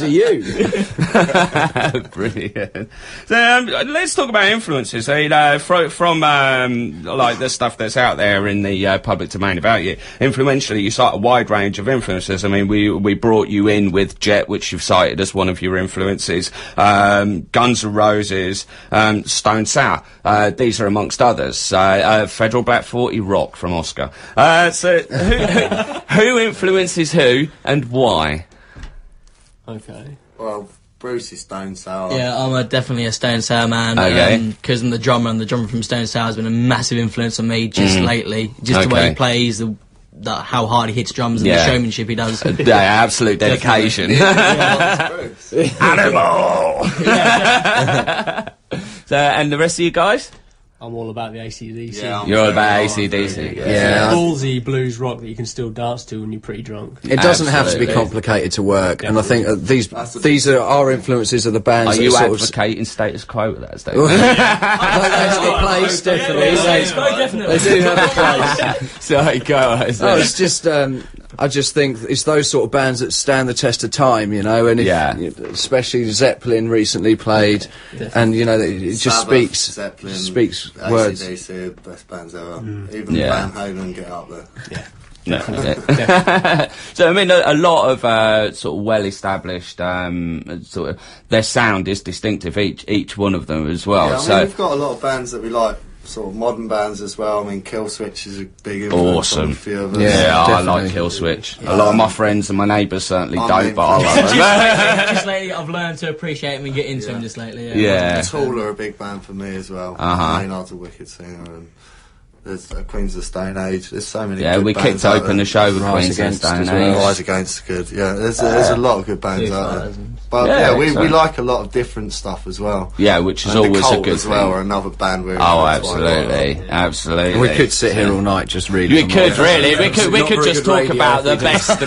are you? Brilliant. So, let's talk about influences. So, from like the stuff that's out there in the public domain about you, influentially, you cite a wide range of influences. I mean, we brought you in with Jet, which you've cited as one of your influences, Guns N' Roses, Stone Sour. These are amongst others. Federal Black 40 Rock from Oscar. So who influences who and why? Okay. Well, Bruce is Stone Sour. Yeah, I'm definitely a Stone Sour man. Okay. Because I'm the drummer, and the drummer from Stone Sour has been a massive influence on me just lately. Just the way he plays, how hard he hits drums, and the showmanship he does. Yeah, absolute dedication. Animal! So, and the rest of you guys? I'm all about the AC/DC. Yeah, you're all about AC/DC. Yeah. Ballsy blues rock that you can still dance to when you're pretty drunk. It doesn't have to be complicated to work, and I think these are our influences of the bands. Are you that advocating status quo with that statement? That's the place, definitely. They do have a place. Sorry, go on. No, it's just, I just think it's those sort of bands that stand the test of time, you know, and especially Zeppelin recently played, and, you know, it just Sabbath, speaks words. AC/DC, best bands ever. Even Van Halen get up there. Yeah. No, so I mean, a lot of sort of well-established sort of their sound is distinctive, each one of them as well. Yeah, I mean, we've got a lot of bands that we like, sort of modern bands as well. I mean, Killswitch is a big influence on a few of us. Yeah, I like Killswitch. A lot of my friends and my neighbours certainly don't, but I love them. Just lately, I've learned to appreciate them and get into them just lately. Yeah. Tool are a big band for me as well. Maynard's a wicked singer, and there's Queens of the Stone Age. There's so many. Yeah, good we bands kicked open the show with Queens of the Stone Age. Rise Against is good. Yeah, there's a lot of good bands out there. But we like a lot of different stuff as well. Yeah, which is and always the a good as thing. well, or another band we're absolutely. And we could sit here all night just reading. We could really. We could just talk about the best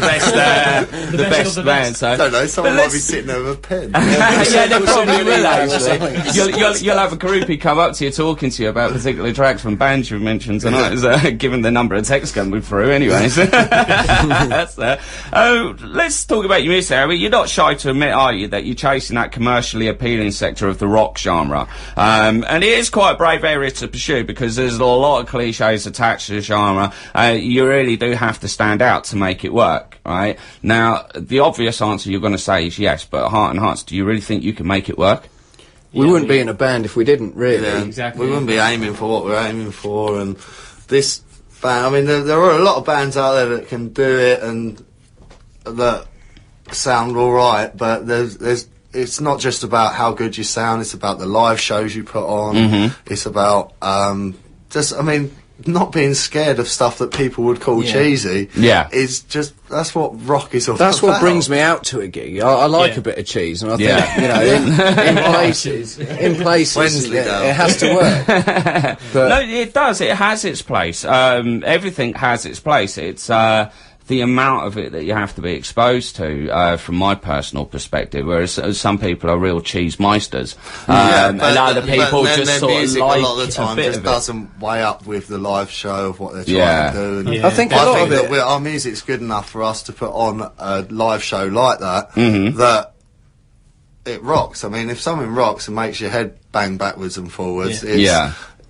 bands. I don't know. Someone might be sitting there with a pen. Yeah, they probably will actually. You'll have a groupie come up to you talking to you about particular tracks from bands you've mentioned tonight, given the number of texts coming through. Anyways, that's that. Let's talk about your music. I mean, you're not shy to admit, are you, that you're chasing that commercially appealing sector of the rock genre, and it is quite a brave area to pursue because there's a lot of cliches attached to the genre. You really do have to stand out to make it work, right? Now, the obvious answer you're going to say is yes, but heart and hearts, do you really think you can make it work? We wouldn't be in a band if we didn't, really. Yeah, exactly. We wouldn't be aiming for what we're aiming for, and this band, I mean, there are a lot of bands out there that can do it and that sound alright, but it's not just about how good you sound, it's about the live shows you put on, it's about, not being scared of stuff that people would call cheesy. Yeah. Is just, that's what rock is all about. That's what brings me out to a gig. I like a bit of cheese, and I think, you know, in places, it has to work. But no, it does. It has its place. Everything has its place. It's the amount of it that you have to be exposed to, from my personal perspective, whereas some people are real cheese meisters, and other people just sort of like a lot of the time just doesn't weigh up with the live show of what they're trying to do. And I think that our music's good enough for us to put on a live show like that, that it rocks. I mean, if something rocks and makes your head bang backwards and forwards,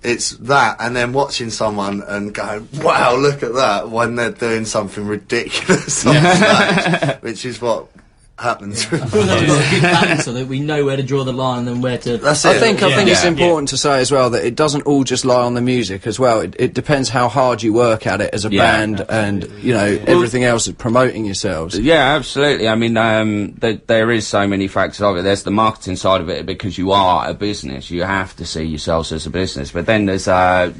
it's that, and then watching someone and going, wow, look at that, when they're doing something ridiculous on stage, which is what happens. I feel like we've got a good balance so that we know where to draw the line and then where to... That's it. I think it's important to say as well that it doesn't all just lie on the music as well. It depends how hard you work at it as a band and, you know, everything else, promoting yourselves. Yeah, absolutely. I mean, there is so many factors of it. There's the marketing side of it because you are a business. You have to see yourselves as a business. But then there's,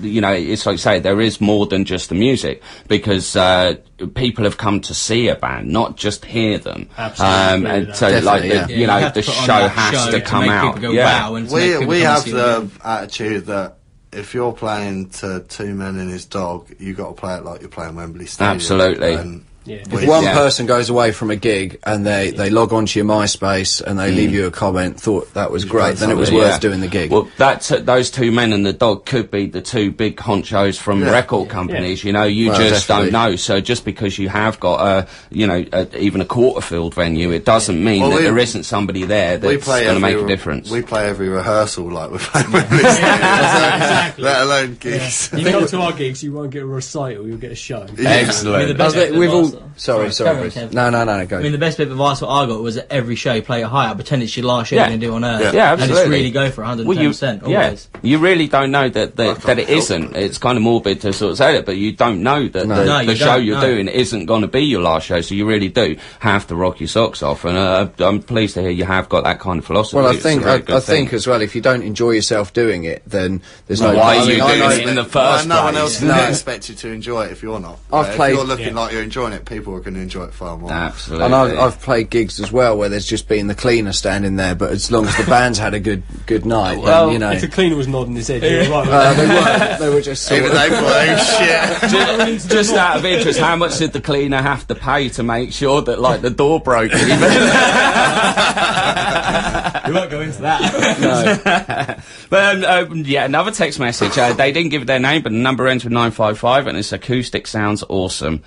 you know, it's like you say, there is more than just the music because people have come to see a band, not just hear them. Absolutely. And so, like, you know, the show has to come out. Wow, and we have the attitude that if you're playing to Two Men and His Dog, you got to play it like you're playing Wembley Stadium. Absolutely. And If one person goes away from a gig and they log onto your MySpace and they leave you a comment, thought that was great, then it was worth doing the gig. Well, those two men and the dog could be the two big honchos from record companies. You know, you just don't know. So just because you have got even a quarter-filled venue, it doesn't mean that there isn't somebody there that's going to make a difference. We play every rehearsal like we're playing with exactly. Let alone gigs. You come to our gigs, you won't get a recital, you'll get a show. Excellent. Sorry. No, go. I mean, the best bit of advice what I got was at every show, play it higher, pretend it's your last show you're going to do on Earth. Yeah, absolutely. And just really go for 110%. Always. You really don't know that it isn't. It's kind of morbid to sort of say it, but you don't know that the show you're doing isn't going to be your last show, so you really do have to rock your socks off. And I'm pleased to hear you have got that kind of philosophy. Well, I think as well, if you don't enjoy yourself doing it, then there's no... Why are you doing it in the first place? No one else can expect you to enjoy it if you're not. If you're looking like you're enjoying it, people are going to enjoy it far more. Absolutely. And I've played gigs as well where there's just been the cleaner standing there, but as long as the band's had a good night, then, you know... If the cleaner was nodding his head, you were right. They were just... Even they play shit. Just out of interest, how much did the cleaner have to pay to make sure that, like, the door broke even? We won't go into that. No. But, another text message. They didn't give their name, but the number ends with 955, and it's acoustic sounds awesome.